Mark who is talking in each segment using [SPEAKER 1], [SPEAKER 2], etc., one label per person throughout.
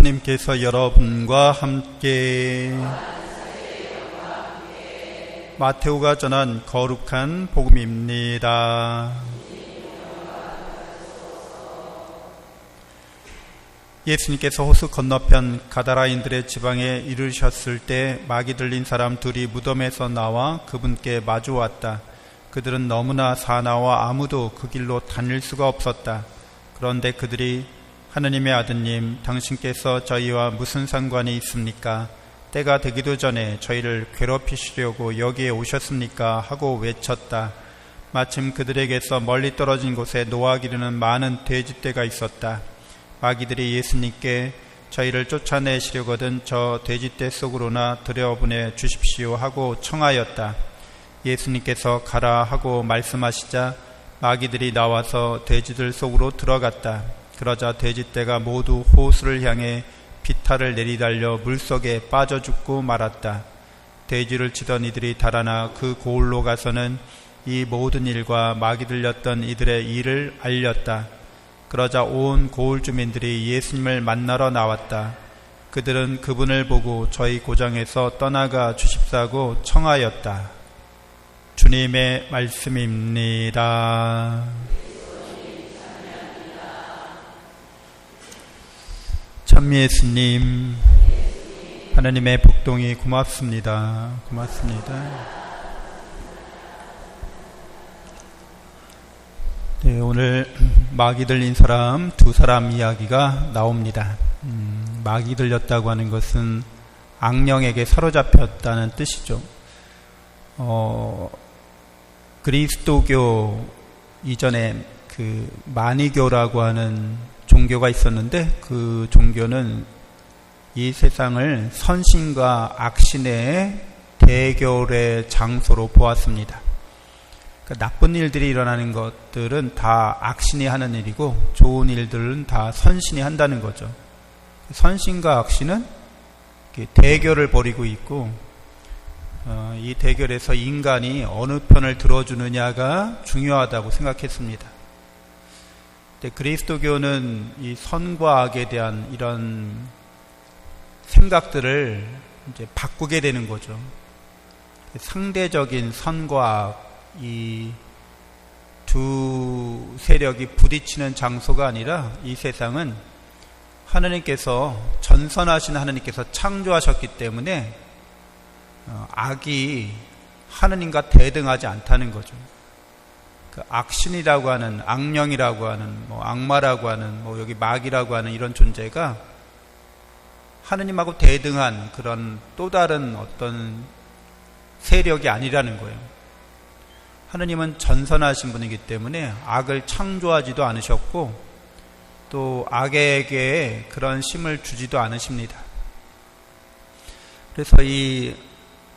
[SPEAKER 1] 주님께서 여러분과 함께 마테오가 전한 거룩한 복음입니다. 예수님께서 호수 건너편 가다라인들의 지방에 이르셨을 때 마귀 들린 사람 둘이 무덤에서 나와 그분께 마주 왔다. 그들은 너무나 사나워 아무도 그 길로 다닐 수가 없었다. 그런데 그들이 하느님의 아드님, 당신께서 저희와 무슨 상관이 있습니까? 때가 되기도 전에 저희를 괴롭히시려고 여기에 오셨습니까? 하고 외쳤다. 마침 그들에게서 멀리 떨어진 곳에 노아 기르는 많은 돼지떼가 있었다. 마귀들이 예수님께 저희를 쫓아내시려거든 저 돼지떼 속으로나 들여보내 주십시오 하고 청하였다. 예수님께서 가라 하고 말씀하시자 마귀들이 나와서 돼지들 속으로 들어갔다. 그러자 돼지떼가 모두 호수를 향해 비탈을 내리달려 물속에 빠져 죽고 말았다. 돼지를 치던 이들이 달아나 그 고을로 가서는 이 모든 일과 마귀 들렸던 이들의 일을 알렸다. 그러자 온 고을 주민들이 예수님을 만나러 나왔다. 그들은 그분을 보고 저희 고장에서 떠나가 주십사고 청하였다. 주님의 말씀입니다. 참 예수님, 하나님의 복동이 고맙습니다. 고맙습니다. 네, 오늘 마귀 들린 사람 두 사람 이야기가 나옵니다. 마귀 들렸다고 하는 것은 악령에게 사로잡혔다는 뜻이죠. 그리스도교 이전에 그 마니교라고 하는 종교가 있었는데 그 종교는 이 세상을 선신과 악신의 대결의 장소로 보았습니다. 그러니까 나쁜 일들이 일어나는 것들은 다 악신이 하는 일이고 좋은 일들은 다 선신이 한다는 거죠. 선신과 악신은 대결을 벌이고 있고 이 대결에서 인간이 어느 편을 들어주느냐가 중요하다고 생각했습니다. 근데 그리스도교는 이 선과 악에 대한 이런 생각들을 이제 바꾸게 되는 거죠. 상대적인 선과 악, 이 두 세력이 부딪히는 장소가 아니라 이 세상은 하느님께서 전선하신 하느님께서 창조하셨기 때문에 악이 하느님과 대등하지 않다는 거죠. 그 악신이라고 하는, 악령이라고 하는, 악마라고 하는, 여기 마귀라고 하는 이런 존재가 하느님하고 대등한 그런 또 다른 어떤 세력이 아니라는 거예요. 하느님은 전선하신 분이기 때문에 악을 창조하지도 않으셨고 또 악에게 그런 힘을 주지도 않으십니다. 그래서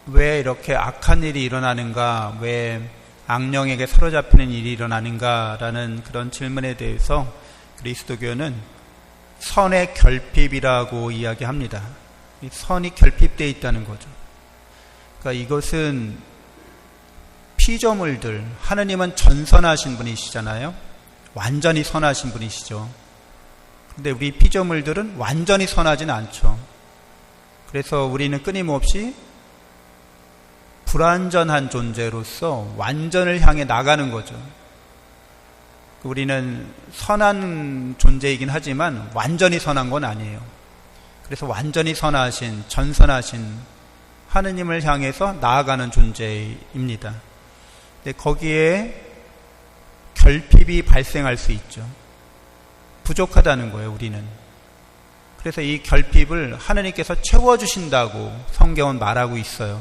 [SPEAKER 1] 왜 이렇게 악한 일이 일어나는가, 왜 악령에게 사로잡히는 일이 일어나는가라는 그런 질문에 대해서 그리스도교는 선의 결핍이라고 이야기합니다. 이 선이 결핍되어 있다는 거죠. 그러니까 이것은 피조물들, 하느님은 전선하신 분이시잖아요. 완전히 선하신 분이시죠. 그런데 우리 피조물들은 완전히 선하진 않죠. 그래서 우리는 끊임없이 불완전한 존재로서 완전을 향해 나가는 거죠. 우리는 선한 존재이긴 하지만 완전히 선한 건 아니에요. 그래서 완전히 선하신, 전선하신 하느님을 향해서 나아가는 존재입니다. 근데 거기에 결핍이 발생할 수 있죠. 부족하다는 거예요, 우리는. 그래서 이 결핍을 하느님께서 채워주신다고 성경은 말하고 있어요.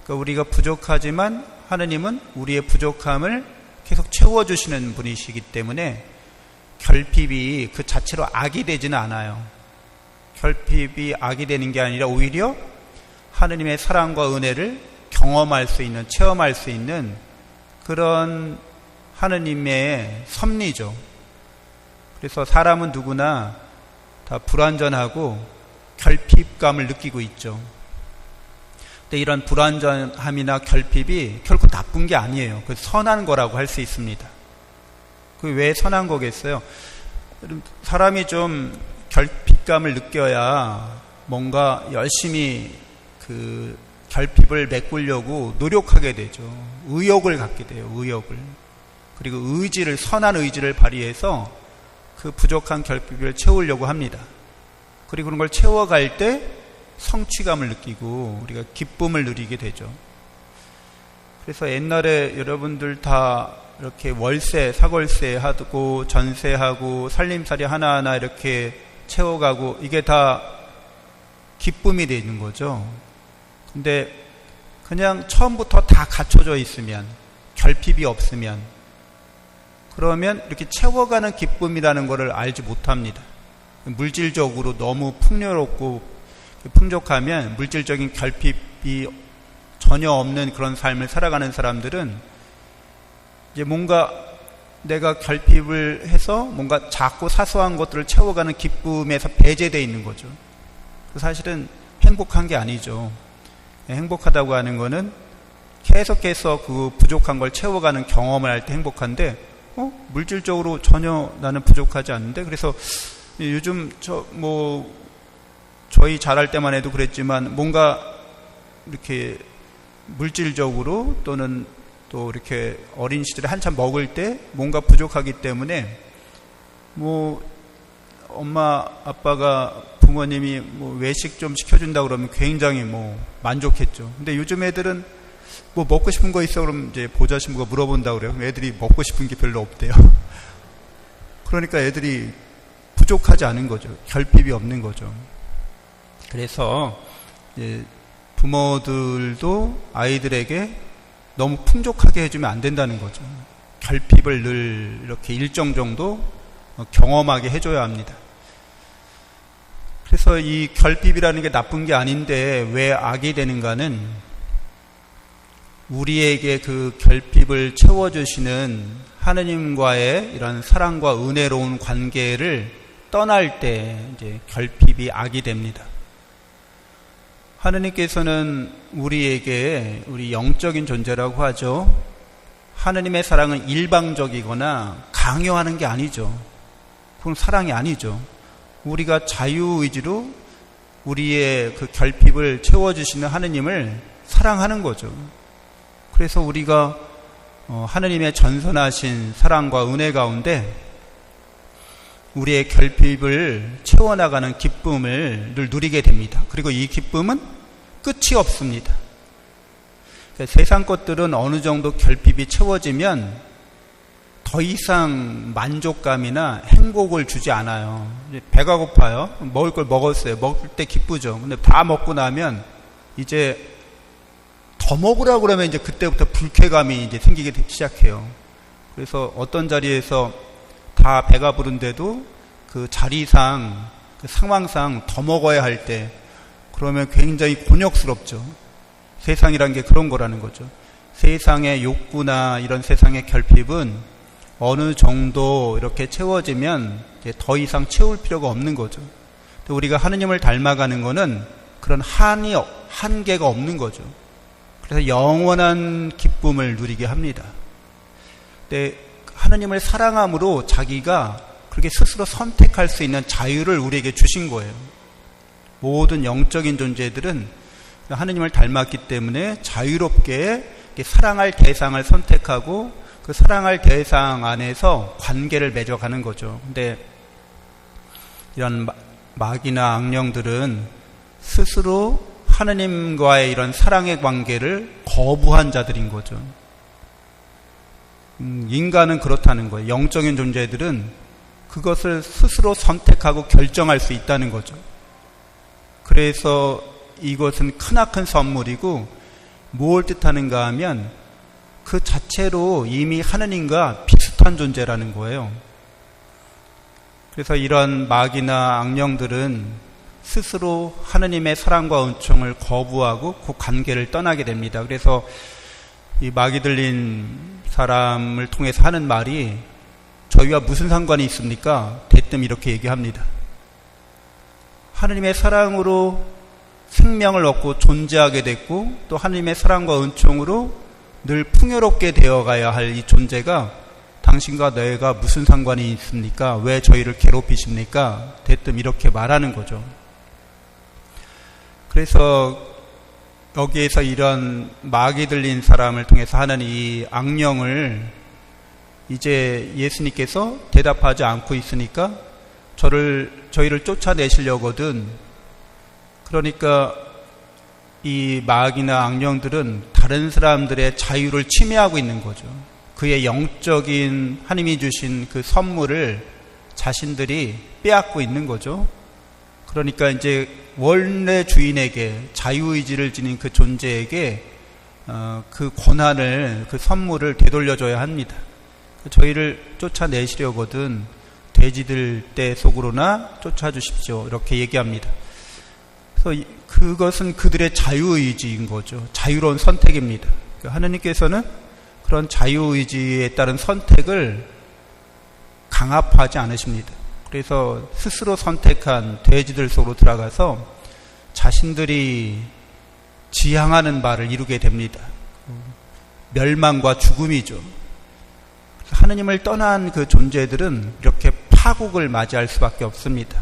[SPEAKER 1] 그러니까 우리가 부족하지만 하느님은 우리의 부족함을 계속 채워주시는 분이시기 때문에 결핍이 그 자체로 악이 되지는 않아요. 결핍이 악이 되는 게 아니라 오히려 하느님의 사랑과 은혜를 경험할 수 있는, 체험할 수 있는 그런 하느님의 섭리죠. 그래서 사람은 누구나 다 불완전하고 결핍감을 느끼고 있죠. 근데 이런 불완전함이나 결핍이 결코 나쁜 게 아니에요. 그 선한 거라고 할 수 있습니다. 그게 왜 선한 거겠어요? 사람이 좀 결핍감을 느껴야 뭔가 열심히 그 결핍을 메꾸려고 노력하게 되죠. 의욕을 갖게 돼요. 의욕을. 그리고 의지를, 선한 의지를 발휘해서 그 부족한 결핍을 채우려고 합니다. 그리고 그런 걸 채워갈 때 성취감을 느끼고 우리가 기쁨을 누리게 되죠. 그래서 옛날에 여러분들 다 이렇게 월세, 사골세 하고 전세하고 살림살이 하나하나 이렇게 채워가고 이게 다 기쁨이 되는 거죠. 근데 그냥 처음부터 다 갖춰져 있으면, 결핍이 없으면, 그러면 이렇게 채워가는 기쁨이라는 것을 알지 못합니다. 물질적으로 너무 풍요롭고 풍족하면 물질적인 결핍이 전혀 없는 그런 삶을 살아가는 사람들은 이제 뭔가 내가 결핍을 해서 뭔가 작고 사소한 것들을 채워가는 기쁨에서 배제되어 있는 거죠. 사실은 행복한 게 아니죠. 행복하다고 하는 거는 계속해서 그 부족한 걸 채워가는 경험을 할 때 행복한데, 물질적으로 전혀 나는 부족하지 않는데, 그래서 요즘 저희 자랄 때만 해도 그랬지만 뭔가 이렇게 물질적으로 또는 또 이렇게 어린 시절에 한참 먹을 때 뭔가 부족하기 때문에 엄마 아빠가 부모님이 외식 좀 시켜준다 그러면 굉장히 만족했죠. 근데 요즘 애들은 먹고 싶은 거 있어 그러면 이제 보좌 신부가 물어본다 그래요. 애들이 먹고 싶은 게 별로 없대요. 그러니까 애들이 부족하지 않은 거죠. 결핍이 없는 거죠. 그래서 이제 부모들도 아이들에게 너무 풍족하게 해주면 안 된다는 거죠. 결핍을 늘 이렇게 일정 정도 경험하게 해줘야 합니다. 그래서 이 결핍이라는 게 나쁜 게 아닌데 왜 악이 되는가는 우리에게 그 결핍을 채워주시는 하느님과의 이런 사랑과 은혜로운 관계를 떠날 때 이제 결핍이 악이 됩니다. 하느님께서는 우리에게 우리 영적인 존재라고 하죠. 하느님의 사랑은 일방적이거나 강요하는 게 아니죠. 그건 사랑이 아니죠. 우리가 자유의지로 우리의 그 결핍을 채워주시는 하느님을 사랑하는 거죠. 그래서 우리가 하느님의 전선하신 사랑과 은혜 가운데 우리의 결핍을 채워나가는 기쁨을 늘 누리게 됩니다. 그리고 이 기쁨은 끝이 없습니다. 세상 것들은 어느 정도 결핍이 채워지면 더 이상 만족감이나 행복을 주지 않아요. 배가 고파요. 먹을 걸 먹었어요. 먹을 때 기쁘죠. 근데 다 먹고 나면 이제 더 먹으라고 그러면 이제 그때부터 불쾌감이 이제 생기기 시작해요. 그래서 어떤 자리에서 다 배가 부른데도 그 자리상, 그 상황상 더 먹어야 할 때 그러면 굉장히 곤욕스럽죠. 세상이란 게 그런 거라는 거죠. 세상의 욕구나 이런 세상의 결핍은 어느 정도 이렇게 채워지면 이제 더 이상 채울 필요가 없는 거죠. 우리가 하느님을 닮아가는 거는 그런 한계가 없는 거죠. 그래서 영원한 기쁨을 누리게 합니다. 근데 하느님을 사랑함으로 자기가 그렇게 스스로 선택할 수 있는 자유를 우리에게 주신 거예요. 모든 영적인 존재들은 하느님을 닮았기 때문에 자유롭게 사랑할 대상을 선택하고 그 사랑할 대상 안에서 관계를 맺어가는 거죠. 근데 이런 마귀나 악령들은 스스로 하느님과의 이런 사랑의 관계를 거부한 자들인 거죠. 인간은 그렇다는 거예요. 영적인 존재들은 그것을 스스로 선택하고 결정할 수 있다는 거죠. 그래서 이것은 크나큰 선물이고 뭘 뜻하는가 하면 그 자체로 이미 하느님과 비슷한 존재라는 거예요. 그래서 이런 마귀나 악령들은 스스로 하느님의 사랑과 은총을 거부하고 그 관계를 떠나게 됩니다. 그래서 이 마귀 들린 사람을 통해서 하는 말이 저희와 무슨 상관이 있습니까? 대뜸 이렇게 얘기합니다. 하느님의 사랑으로 생명을 얻고 존재하게 됐고 또 하느님의 사랑과 은총으로 늘 풍요롭게 되어가야 할 이 존재가 당신과 내가 무슨 상관이 있습니까? 왜 저희를 괴롭히십니까? 대뜸 이렇게 말하는 거죠. 그래서 여기에서 이런 마귀 들린 사람을 통해서 하는 이 악령을 이제 예수님께서 대답하지 않고 있으니까 저희를 쫓아내시려거든. 그러니까 이 마귀나 악령들은 다른 사람들의 자유를 침해하고 있는 거죠. 그의 영적인 하나님이 주신 그 선물을 자신들이 빼앗고 있는 거죠. 그러니까 이제 원래 주인에게, 자유의지를 지닌 그 존재에게 그 권한을, 그 선물을 되돌려줘야 합니다. 저희를 쫓아내시려거든 돼지들 떼 속으로나 쫓아주십시오. 이렇게 얘기합니다. 그래서 그것은 그들의 자유의지인 거죠. 자유로운 선택입니다. 하나님께서는 그런 자유의지에 따른 선택을 강압하지 않으십니다. 그래서 스스로 선택한 돼지들 속으로 들어가서 자신들이 지향하는 바를 이루게 됩니다. 멸망과 죽음이죠. 하느님을 떠난 그 존재들은 이렇게 파국을 맞이할 수밖에 없습니다.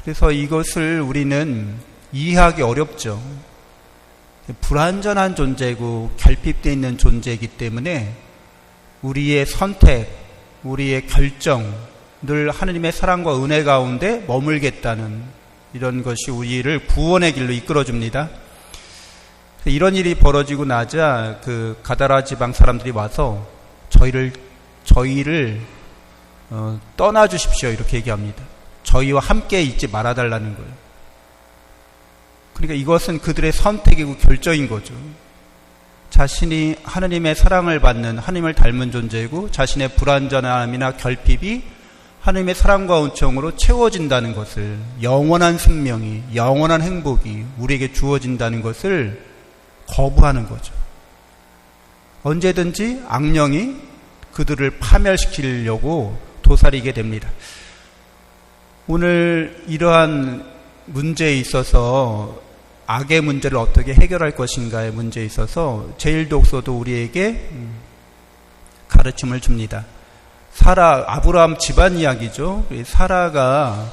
[SPEAKER 1] 그래서 이것을 우리는 이해하기 어렵죠. 불완전한 존재고 결핍되어 있는 존재이기 때문에 우리의 선택, 우리의 결정, 늘 하느님의 사랑과 은혜 가운데 머물겠다는 이런 것이 우리를 구원의 길로 이끌어줍니다. 이런 일이 벌어지고 나자 그 가다라 지방 사람들이 와서 저희를 떠나주십시오 이렇게 얘기합니다. 저희와 함께 있지 말아달라는 거예요. 그러니까 이것은 그들의 선택이고 결정인 거죠. 자신이 하느님의 사랑을 받는, 하느님을 닮은 존재이고 자신의 불완전함이나 결핍이 하느님의 사랑과 은총으로 채워진다는 것을, 영원한 생명이, 영원한 행복이 우리에게 주어진다는 것을 거부하는 거죠. 언제든지 악령이 그들을 파멸시키려고 도사리게 됩니다. 오늘 이러한 문제에 있어서 악의 문제를 어떻게 해결할 것인가의 문제에 있어서 제1독서도 우리에게 가르침을 줍니다. 아브라함 집안 이야기죠. 사라가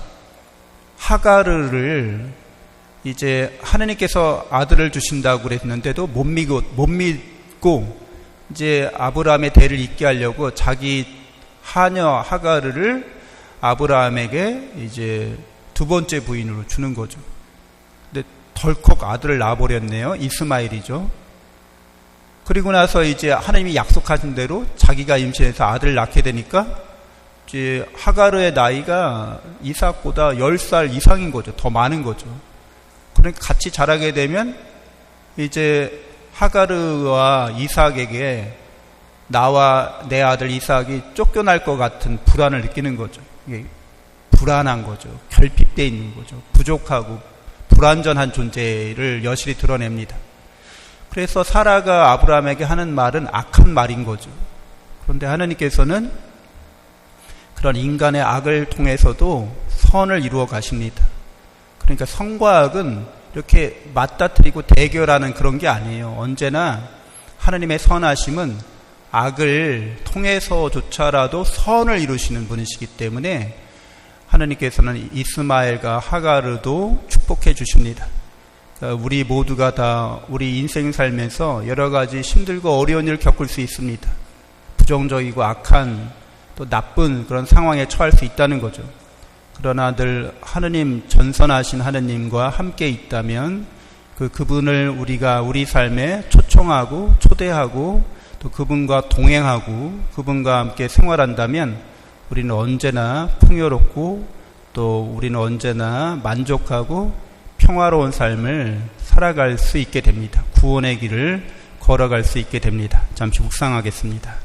[SPEAKER 1] 하가르를 이제 하느님께서 아들을 주신다고 그랬는데도 못 믿고 이제 아브라함의 대를 잇게 하려고 자기 하녀 하가르를 아브라함에게 이제 두 번째 부인으로 주는 거죠. 근데 덜컥 아들을 낳아버렸네요. 이스마엘이죠. 그리고 나서 이제 하나님이 약속하신 대로 자기가 임신해서 아들을 낳게 되니까 이제 하가르의 나이가 이삭보다 10살 이상인 거죠. 더 많은 거죠. 그러니까 같이 자라게 되면 이제 하가르와 이삭에게 나와 내 아들 이삭이 쫓겨날 것 같은 불안을 느끼는 거죠. 이게 불안한 거죠. 결핍되어 있는 거죠. 부족하고 불완전한 존재를 여실히 드러냅니다. 그래서 사라가 아브라함에게 하는 말은 악한 말인 거죠. 그런데 하나님께서는 그런 인간의 악을 통해서도 선을 이루어 가십니다. 그러니까 선과 악은 이렇게 맞닥뜨리고 대결하는 그런 게 아니에요. 언제나 하나님의 선하심은 악을 통해서조차라도 선을 이루시는 분이시기 때문에 하나님께서는 이스마엘과 하가르도 축복해 주십니다. 우리 모두가 다 우리 인생 살면서 여러 가지 힘들고 어려운 일을 겪을 수 있습니다. 부정적이고 악한 또 나쁜 그런 상황에 처할 수 있다는 거죠. 그러나 늘 하느님, 전선하신 하느님과 함께 있다면 그분을 우리가 우리 삶에 초청하고 초대하고 또 그분과 동행하고 그분과 함께 생활한다면 우리는 언제나 풍요롭고 또 우리는 언제나 만족하고 평화로운 삶을 살아갈 수 있게 됩니다. 구원의 길을 걸어갈 수 있게 됩니다. 잠시 묵상하겠습니다.